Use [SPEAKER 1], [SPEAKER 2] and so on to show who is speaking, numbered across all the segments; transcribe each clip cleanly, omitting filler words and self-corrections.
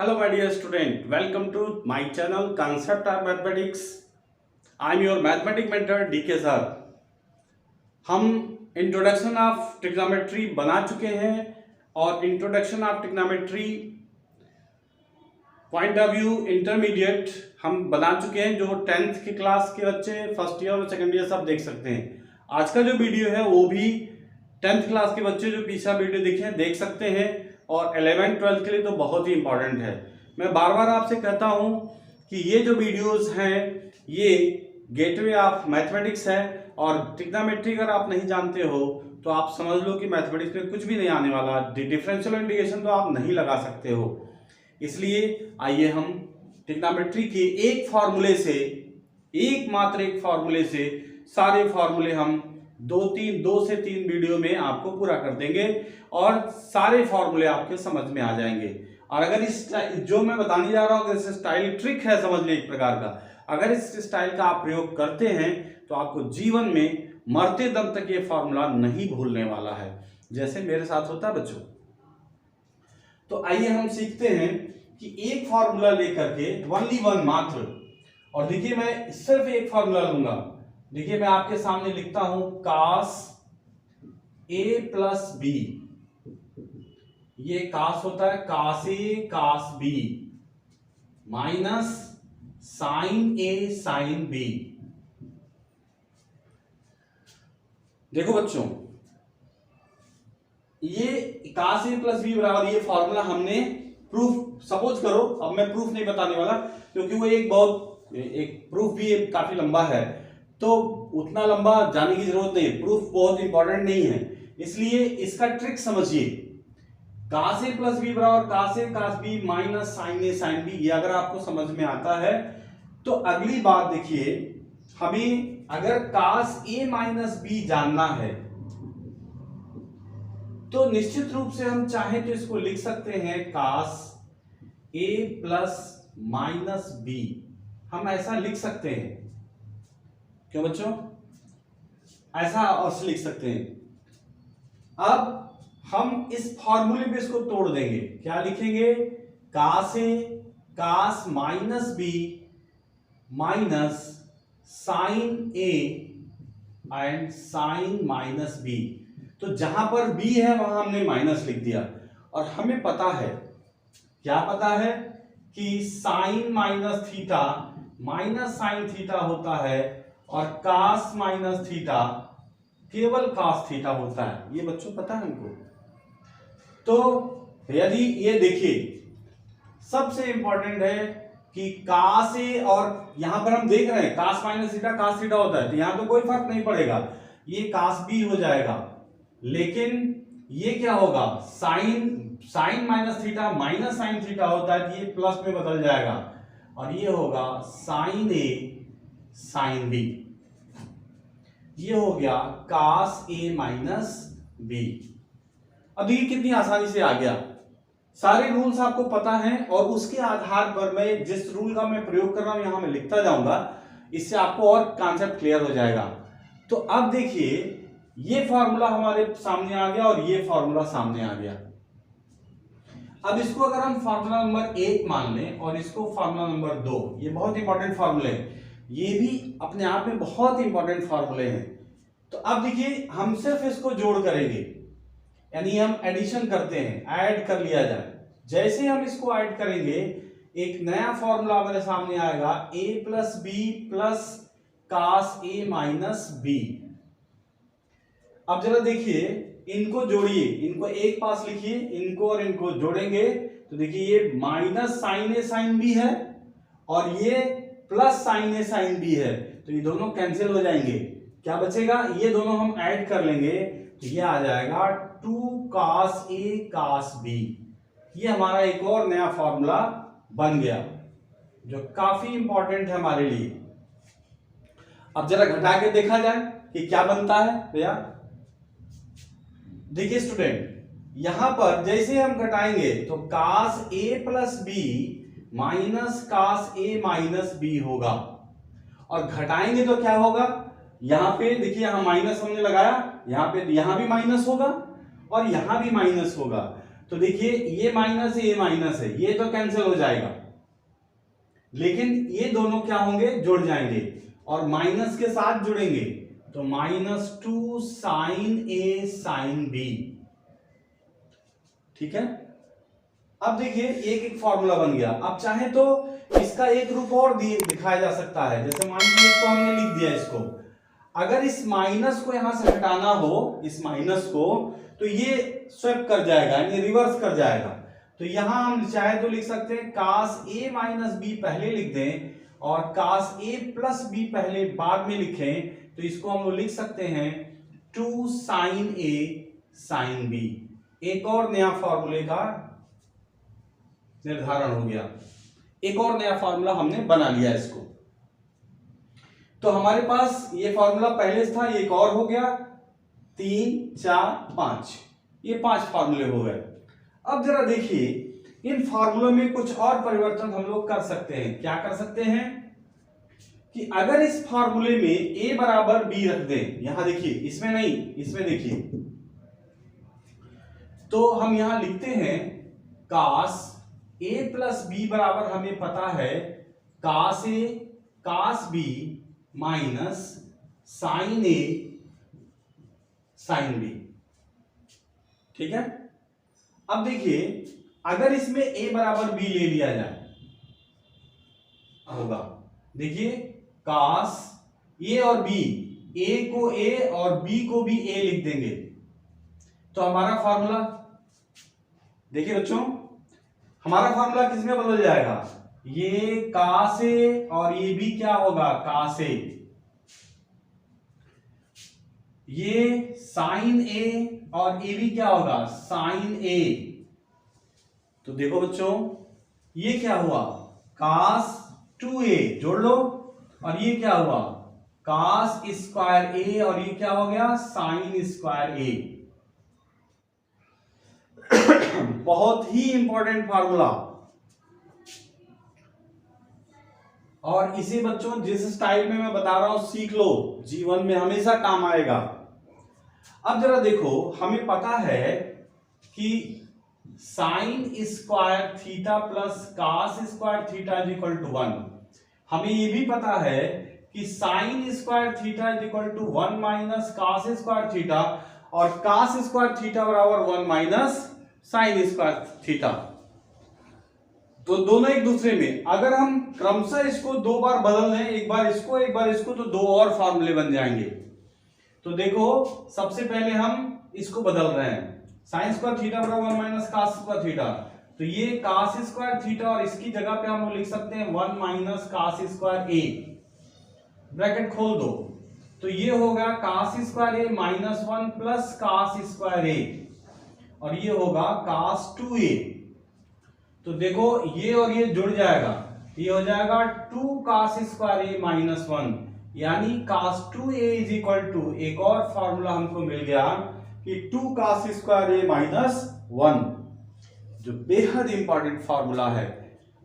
[SPEAKER 1] Hello my dear student, welcome to my channel Concept of Mathematics. I am your mathematics mentor DK sir. हम introduction of trigonometry बना चुके हैं और introduction of trigonometry point of view intermediate हम बना चुके हैं, जो 10th की क्लास के बच्चे फर्स्ट ईयर और सेकेंड ईयर सब देख सकते हैं। आज का जो वीडियो है वो भी 10th क्लास के बच्चे जो पीछे वीडियो देखे हैं देख सकते हैं और 11th 12th के लिए तो बहुत ही इंपॉर्टेंट है। मैं बार बार आपसे कहता हूं कि ये जो वीडियोस हैं ये गेटवे ऑफ मैथमेटिक्स है और ट्रिग्नोमेट्री अगर आप नहीं जानते हो तो आप समझ लो कि मैथमेटिक्स में कुछ भी नहीं आने वाला। डिफरेंशियल इंटीग्रेशन तो आप नहीं लगा सकते हो। इसलिए आइए हम ट्रिग्नोमेट्री के एक फार्मूले से, एकमात्र एक फार्मूले से सारे फार्मूले हम दो से तीन वीडियो में आपको पूरा कर देंगे और सारे फार्मूले आपके समझ में आ जाएंगे। और अगर इस जो मैं बताने जा रहा हूं अगर इस स्टाइल ट्रिक है समझने एक प्रकार का, अगर इस स्टाइल का आप प्रयोग करते हैं तो आपको जीवन में मरते दम तक ये फार्मूला नहीं भूलने वाला है, जैसे मेरे साथ होता है बच्चों। तो आइए हम सीखते हैं कि एक फार्मूला लेकर के ओनली वन मात्र, और देखिए मैं सिर्फ एक फार्मूला लूंगा। देखिए मैं आपके सामने लिखता हूं cos a प्लस बी। ये cos होता है cos a cos b minus sin a sin b। देखो बच्चों, ये cos a प्लस बी बराबर ये फॉर्मूला हमने प्रूफ, सपोज करो, अब मैं प्रूफ नहीं बताने वाला क्योंकि वो एक प्रूफ भी काफी लंबा है, तो उतना लंबा जाने की जरूरत नहीं है। प्रूफ बहुत इंपॉर्टेंट नहीं है, इसलिए इसका ट्रिक समझिए। cos a प्लस बी बराबर cos a cos b minus sin a sin b। ये अगर आपको समझ में आता है तो अगली बात देखिए, हमें अगर cos a माइनस b जानना है तो निश्चित रूप से हम चाहे तो इसको लिख सकते हैं cos a plus minus b। हम ऐसा लिख सकते हैं, क्यों बच्चों, ऐसा और लिख सकते हैं। अब हम इस फॉर्मूले पे इसको तोड़ देंगे, क्या लिखेंगे, cos a cos minus b minus sin a and sin minus b। तो जहां पर b है वहां हमने माइनस लिख दिया, और हमें पता है, क्या पता है, कि sin minus theta minus sine theta होता है और cos माइनस थीटा केवल cos थीटा होता है। ये बच्चों पता है हमको। तो यदि ये देखिए, सबसे इंपॉर्टेंट है कि cos a, और यहां पर हम देख रहे हैं cos minus theta cos theta होता है, तो यहां तो कोई फर्क नहीं पड़ेगा, ये cos b हो जाएगा। लेकिन ये क्या होगा, sine minus theta minus sine theta होता है, तो ये प्लस में बदल जाएगा और ये होगा sin a sin b। ये हो गया cos a माइनस b। अब देखिए कितनी आसानी से आ गया, सारे रूल्स आपको पता हैं और उसके आधार पर मैं जिस रूल का मैं प्रयोग कर रहा हूं यहां मैं लिखता जाऊंगा, इससे आपको और कॉन्सेप्ट क्लियर हो जाएगा। तो अब देखिए ये फॉर्मूला हमारे सामने आ गया और ये फॉर्मूला सामने आ गया। अब इसको अगर हम फॉर्मूला नंबर 1 मान लें और इसको फॉर्मूला नंबर 2, ये बहुत इंपॉर्टेंट फॉर्मूले हैं, ये भी अपने आप में बहुत इंपॉर्टेंट फॉर्मूले हैं। तो अब देखिए हम सिर्फ इसको जोड़ करेंगे, यानी हम एडिशन करते हैं, ऐड कर लिया जाए। जैसे हम इसको ऐड करेंगे एक नया फॉर्मूला हमारे सामने आएगा, a plus B plus cos a minus b। अब जरा देखिए, इनको जोड़िए, इनको एक पास लिखिए, इनको और इनको जोड़ेंगे तो देखिए ये minus sine a sine b है और ये plus sine a sine b है, तो ये दोनों कैंसिल हो जाएंगे। क्या बचेगा, ये दोनों हम ऐड कर लेंगे तो ये आ जाएगा 2 cos a cos b। ये हमारा एक और नया फॉर्मूला बन गया जो काफी इंपॉर्टेंट है हमारे लिए। अब जरा घटा के देखा जाए कि क्या बनता है भैया। देखिए स्टूडेंट, यहां पर जैसे हम घटाएंगे तो cos a plus B minus cos a minus B होगा, और घटाएंगे तो क्या होगा, यहां पे देखिए यहां माइनस हमने लगाया, यहां पे यहां भी माइनस होगा और यहां भी माइनस होगा, तो देखिए ये माइनस है, ये माइनस है, ये तो कैंसिल हो जाएगा, लेकिन ये दोनों क्या होंगे, जुड़ जाएंगे और माइनस के साथ जुड़ेंगे, तो -2 साइन ए साइन बी। ठीक है, अब देखिए एक एक फॉर्मूला बन गया। अब चाहे तो इसका एक रूप और दिखाया जा सकता है, जैसे मान लीजिए इसको हमने लिख दिया, इसको अगर इस माइनस को यहां से हटाना हो, इस माइनस को, तो ये स्वैप कर जाएगा, यानी रिवर्स कर जाएगा। तो यहां हम चाहे तो लिख सकते हैं कास ए माइनस बी पहले लिख दें और कास ए प्लस बी पहले बाद में लिखें, तो इसको हम लोग लिख सकते हैं 2 साइन ए साइन बी। एक और नया फॉर्मूले का निर्धारण हो गया, एक और नया फॉर्मूला हमने बना लिया इसको। तो हमारे पास ये फॉर्मूला पहले से था, एक और हो गया, 3 4 5, ये 5 फॉर्मूले हो गए। अब जरा देखिए इन फॉर्मूलों में कुछ और परिवर्तन हम लोग कर सकते हैं। क्या कर सकते हैं कि अगर इस फॉर्मूले में a बराबर b रख दें, यहां देखिए, इसमें नहीं, इसमें देखिए, तो हम यहां लिखते हैं कास a प्लस बी बराबर हमें पता है cos a cos b minus sine a sine b। ठीक है, अब देखिए अगर इसमें a बराबर b ले लिया जाए होगा, देखिए कास a और b, a को a और b को भी a लिख देंगे, तो हमारा फॉर्मूला देखिए बच्चों, हमारा फॉर्मूला किसमें बदल जाएगा, ये कास ए और ये भी क्या होगा, कास ए, ये साइन ए और ये भी क्या होगा, साइन ए। तो देखो बच्चों ये क्या हुआ, कास 2a जोड़ लो, और ये क्या हुआ, कास स्क्वायर ए, और ये क्या हो गया, साइन स्क्वायर ए। बहुत ही इंपॉर्टेंट फार्मूला, और इसे बच्चों जिस स्टाइल में मैं बता रहा हूं सीख लो, जीवन में हमेशा काम आएगा। अब जरा देखो, हमें पता है कि sine square theta plus cos square theta is equal to 1। हमें यह भी पता है कि sine square theta is equal to 1 minus cos square theta, और कास स्क्वायर थीटा बराबर 1 माइनस साइन स्क्वायर थीटा। तो दोनों एक दूसरे में, अगर हम क्रमशः इसको दो बार बदल लें, एक बार इसको एक बार इसको, तो दो और फॉर्मूले बन जाएंगे। तो देखो सबसे पहले हम इसको बदल रहे हैं, साइन स्क्वायर थीटा बराबर 1 माइनस कास स्क्वायर थीटा, तो ये कास स्क्वायर थीटा, और इसकी जगह पे हम लोग लिख सकते हैं 1 माइनस कास स्क्वायर ए, ब्रैकेट खोल दो, तो ये होगा कास square A minus 1 plus cos square ए, और ये होगा कास 2a। तो देखो ये और ये जुड़ जाएगा, ये हो जाएगा 2 कास स्क्वायर ए माइनस 1, यानी कास 2a इज इक्वल टू, एक और फॉर्मूला हमको मिल गया कि 2 कास स्क्वायर ए माइनस 1, जो बेहद इंपॉर्टेंट फॉर्मूला है।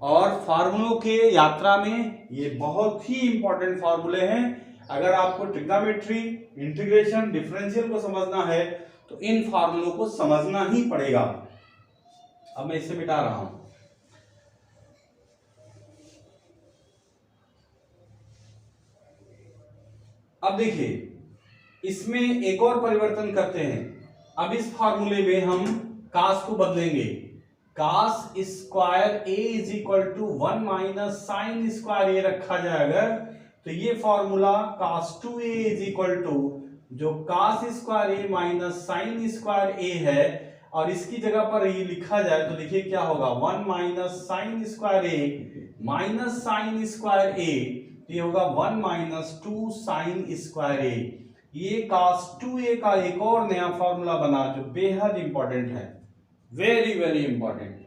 [SPEAKER 1] और फार्मूलों के यात्रा में ये बहुत ही इंपॉर्टेंट फॉर्मूले हैं। अगर आपको ट्रिग्नोमेट्री, इंटीग्रेशन, डिफरेंशियल को समझना है तो इन फार्मूलों को समझना ही पड़ेगा। अब मैं इसे मिटा रहा हूं। अब देखिए इसमें एक और परिवर्तन करते हैं। अब इस फार्मूले में हम कास को बदलेंगे, cos square A is equal to 1 minus sine square A रखा जाए अगर, तो ये formula cos 2a is equal to जो cos square A minus sine square A है, और इसकी जगह पर ये लिखा जाए तो देखिए क्या होगा, 1 minus sine square A minus sine square ए, ये होगा 1 माइनस 2 साइन स्क्वायर ए। ये कास 2a का एक और नया फॉर्मूला बना जो बेहद इंपॉर्टेंट है, वेरी वेरी इंपॉर्टेंट।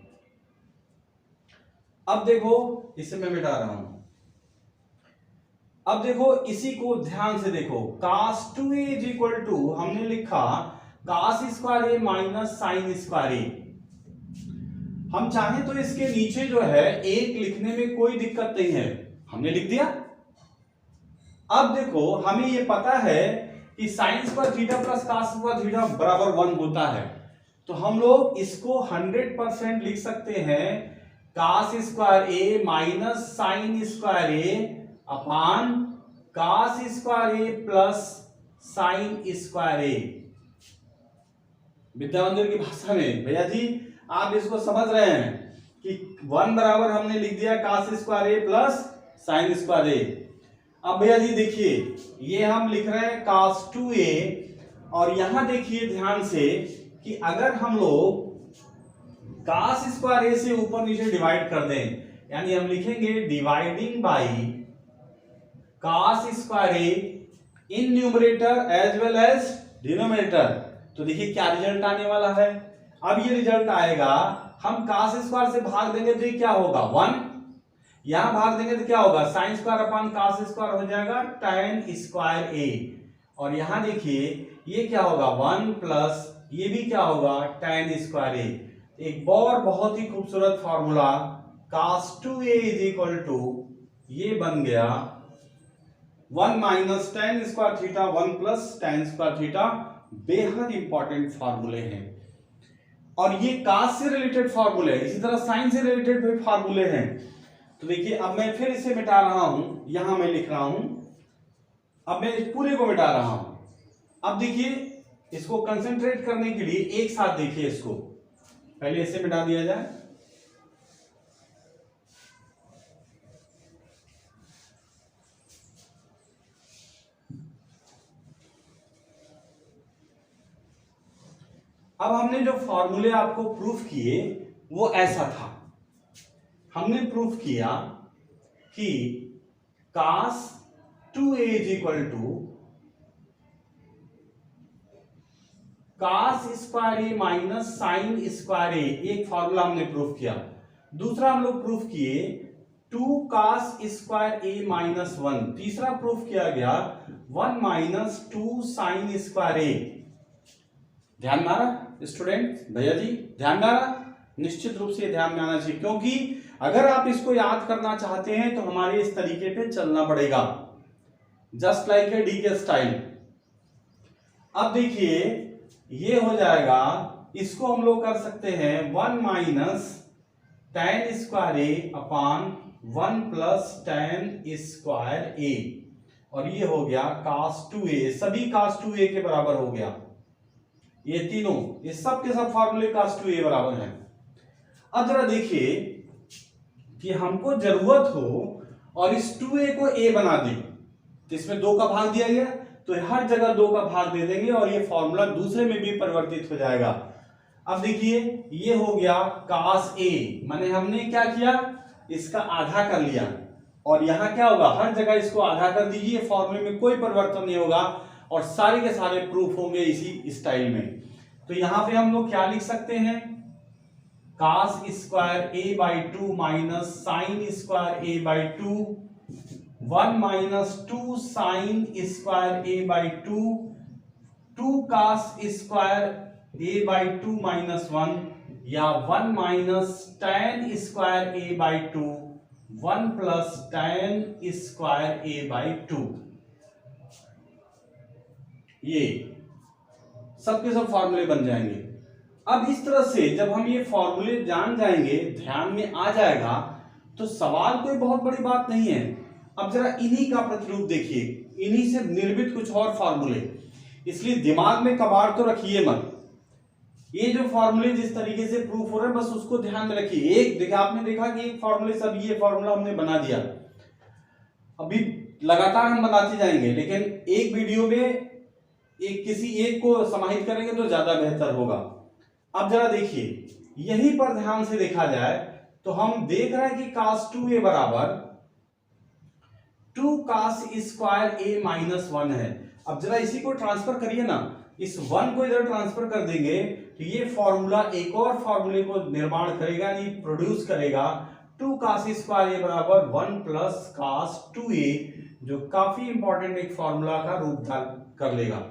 [SPEAKER 1] अब देखो इसे मैं मिटा रहा हूं। अब देखो इसी को ध्यान से देखो, कास 2a इज इक्वल टू हमने लिखा कास square A minus sine square ए। हम चाहें तो इसके नीचे जो है एक लिखने में कोई दिक्कत नहीं है, हमने लिख दिया। अब देखो हमें ये पता है कि sine square theta plus cos square theta बराबर 1 होता है, तो हम लोग इसको 100% लिख सकते हैं कास square A minus sine square A upon cos square A plus sign square ए। विद्या मंदिर की भाषा में भैया जी आप इसको समझ रहे हैं कि 1 बराबर हमने लिख दिया कास स्क्वायर ए प्लस साइन स्क्वायर ए। अब भैया जी देखिए ये हम लिख रहे हैं कास 2a और यहां देखिए ध्यान से कि अगर हम लोग कास स्क्वायर ए से ऊपर नीचे डिवाइड कर दें, यानी हम लिखेंगे dividing by cos square A in numerator as well as denominator, तो देखिए क्या रिजल्ट आने वाला है। अब ये रिजल्ट आएगा, हम कास स्क्वायर से भाग देंगे तो ये क्या होगा 1, यहां भाग देंगे तो क्या होगा sine square upon cos square हो जाएगा tan स्क्वायर ए, और यहां देखिए ये क्या होगा 1 प्लस ये भी क्या होगा tan स्क्वायर ए। एक और बहुत ही खूबसूरत formula cos 2a is equal to ये बन गया 1 minus tan square theta 1 plus tan square theta. बेहद इंपॉर्टेंट फॉर्मूले हैं और ये cos से रिलेटेड फॉर्मूले हैं, इसी तरह साइन से रिलेटेड भी फॉर्मूले हैं। तो देखिए अब मैं फिर इसे मिटा रहा हूं, यहां मैं लिख रहा हूं, अब मैं इस पूरे को मिटा रहा हूं। अब देखिए इसको कंसंट्रेट करने के लिए एक साथ देखिए इसको, पहले इसे मिटा दिया जाए। अब हमने जो फॉर्मूले आपको प्रूफ किए वो ऐसा था, हमने प्रूफ किया कि cos 2a is equal to cos square A minus sine square A, एक फॉर्मूला हमने प्रूफ किया। दूसरा हम लोग प्रूफ किए 2 cos स्क्वायर ए माइनस 1, तीसरा प्रूफ किया गया 1 माइनस 2 साइन स्क्वायर ए। ध्यान में आ रहा स्टूडेंट, भैया जी ध्यान में आ रहा? निश्चित रूप से ध्यान में आना चाहिए, क्योंकि अगर आप इसको याद करना चाहते हैं तो हमारे इस तरीके पे चलना पड़ेगा, जस्ट लाइक ए डी के स्टाइल। अब देखिए ये हो जाएगा, इसको हम लोग कर सकते हैं 1 माइनस tan स्क्वायर ए अपान 1 प्लस tan स्क्वायर ए, और ये हो गया cos 2a, सभी cos 2a के बराबर हो गया। ये तीनों, ये सब के सब फॉर्मूले cos 2a बराबर हैं। अब जरा देखिए कि हमको जरूरत हो और इस 2a को a बना दें, तो इसमें 2 का भाग दिया गया तो हर जगह 2 का भाग दे देंगे और ये फॉर्मूला दूसरे में भी परिवर्तित हो जाएगा। अब देखिए ये हो गया cos a, माने हमने क्या किया इसका आधा कर लिया, और यहां क्या होगा हर जगह इसको आधा कर दीजिए, फॉर्मूले में कोई परिवर्तन नहीं होगा और सारे के सारे प्रूफ होंगे इसी स्टाइल में। तो यहां पे हम लोग क्या लिख सकते हैं cos square a by 2 minus sine square a by 2, 1 minus 2 sine square a by 2, 2 cos square a by 2 minus 1, या 1 minus tan square a by 2, 1 plus tan square a by 2। ये सबके सब फॉर्मूले बन जाएंगे। अब इस तरह से जब हम ये फॉर्मूले जान जाएंगे, ध्यान में आ जाएगा, तो सवाल कोई बहुत बड़ी बात नहीं है। अब जरा इन्हीं का प्रतिरूप देखिए, इन्हीं से निर्मित कुछ और फॉर्मूले, इसलिए दिमाग में कबाड़ तो रखिए मत। ये जो फॉर्मूले जिस तरीके से प्रूफ हो रहे हैं बस उसको ध्यान में रखिए। एक देखा आपने देखा कि एक फॉर्मूले सब ये फॉर्मूला हमने बना दिया, अभी लगातार हम बनाते जाएंगे, लेकिन एक वीडियो में एक किसी एक को समाहित करेंगे तो ज्यादा बेहतर होगा। अब जरा देखिए यहीं पर ध्यान से देखा जाए तो हम देख रहे हैं कि cos 2a बराबर 2 cos स्क्वायर a माइनस 1 है। अब जरा इसी को ट्रांसफर करिए ना, इस 1 को इधर ट्रांसफर कर देंगे तो ये फॉर्मूला एक और फॉर्मूले को निर्माण करेगा, यानी प्रोड्यूस करेगा। 2 cos स्क्वायर a बराबर 1 प्लस cos 2a, जो काफी इंपॉर्टेंट एक फॉर्मूला का रूप कर लेगा।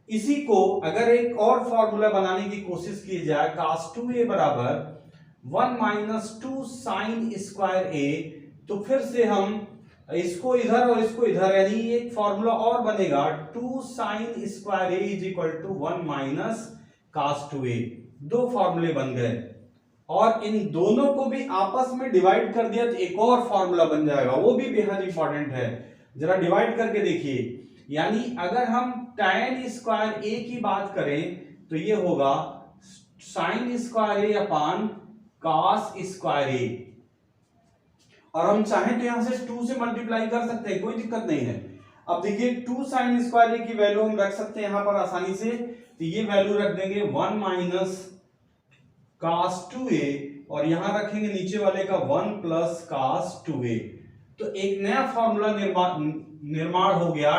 [SPEAKER 1] इसी को अगर एक और फॉर्मूला बनाने की कोशिश की जाए, cos 2a बराबर 1 माइनस 2 साइन स्क्वायर a, तो फिर से हम इसको इधर और इसको इधर, यानी एक फॉर्मूला और बनेगा 2 sine square a is equal to 1 minus cos 2a। दो फॉर्मूले बन गए, और इन दोनों को भी आपस में डिवाइड कर दिया तो एक और फॉर्मूला बन जाएगा, वो भी बेहद इंपॉर्टेंट है। जरा डिवाइड करके देखिए, यानी अगर हम tan स्क्वायर a की बात करें तो ये होगा sin square a upon cos square a, और हम चाहें तो यहां से 2 से मल्टीप्लाई कर सकते हैं, कोई दिक्कत नहीं है। अब देखिए 2 sin स्क्वायर a की वैल्यू हम रख सकते हैं यहां पर आसानी से, तो ये वैल्यू रख देंगे 1 माइनस cos 2a, और यहां रखेंगे नीचे वाले का 1 प्लस cos 2a, तो एक नया फॉर्मूला निर्माण हो गया,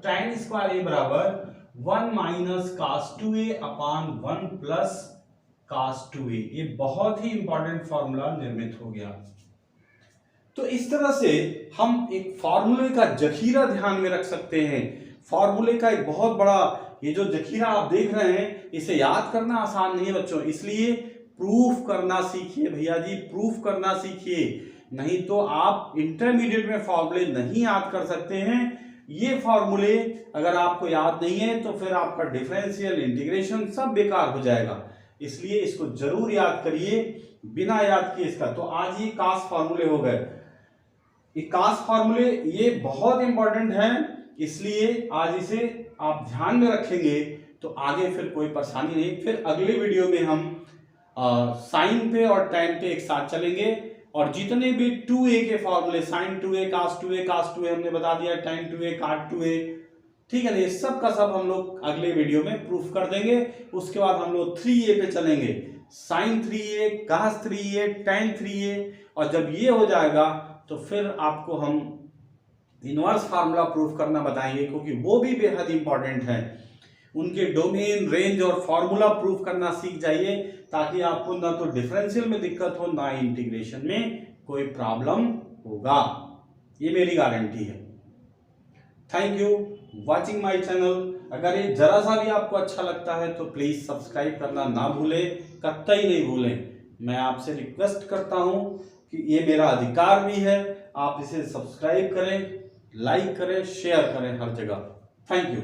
[SPEAKER 1] tan स्क्वायर a बराबर 1 माइनस cos 2a अपान 1 प्लस cos 2a। ये बहुत ही इंपॉर्टेंट फॉर्मूला निर्मित हो गया। तो इस तरह से हम एक फॉर्मूले का जखीरा ध्यान में रख सकते हैं। फॉर्मूले का एक बहुत बड़ा ये जो जखीरा आप देख रहे हैं, इसे याद करना आसान नहीं है बच्चों, इसलिए प्रूफ करना सीखिए भैया जी, प्रूफ करना सीखिए, नहीं तो आप इंटरमीडिएट में फॉर्मूले नहीं याद कर सकते हैं। ये फॉर्मूले अगर आपको याद नहीं है तो फिर आपका डिफरेंशियल, इंटीग्रेशन सब बेकार हो जाएगा, इसलिए इसको जरूर याद करिए। बिना याद किए इसका, तो आज ये कास फॉर्मूले हो गए, ये कास फॉर्मूले ये बहुत इंपॉर्टेंट है, इसलिए आज इसे आप ध्यान में रखेंगे तो आगे फिर कोई परेशानी नहीं। फिर अगले वीडियो में हम साइन पे और tan पे एक साथ चलेंगे, और जितने भी 2a के फॉर्मूले, sin 2a cos 2a हमने बता दिया, tan 2a cot 2a, ठीक है ना, ये सब का सब हम लोग अगले वीडियो में प्रूफ कर देंगे। उसके बाद हम लोग 3a पे चलेंगे, sin 3a cos 3a tan 3a, और जब ये हो जाएगा तो फिर आपको हम इनवर्स फार्मूला प्रूफ करना बताएंगे, क्योंकि वो भी बेहद इंपॉर्टेंट है। उनके डोमेन, रेंज और फॉर्मूला प्रूफ करना सीख जाइए, ताकि आपको ना तो डिफरेंशियल में दिक्कत हो, ना इंटीग्रेशन में कोई प्रॉब्लम होगा, ये मेरी गारंटी है। Thank you watching my channel. अगर ये जरा सा भी आपको अच्छा लगता है तो प्लीज सब्सक्राइब करना ना भूलें, कतई नहीं भूलें। मैं आपसे रिक्वेस्ट करता हूं कि ये मेरा अधिकार भी है, आप इसे सब्सक्राइब करें, लाइक करें, शेयर करें हर जगह। Thank you.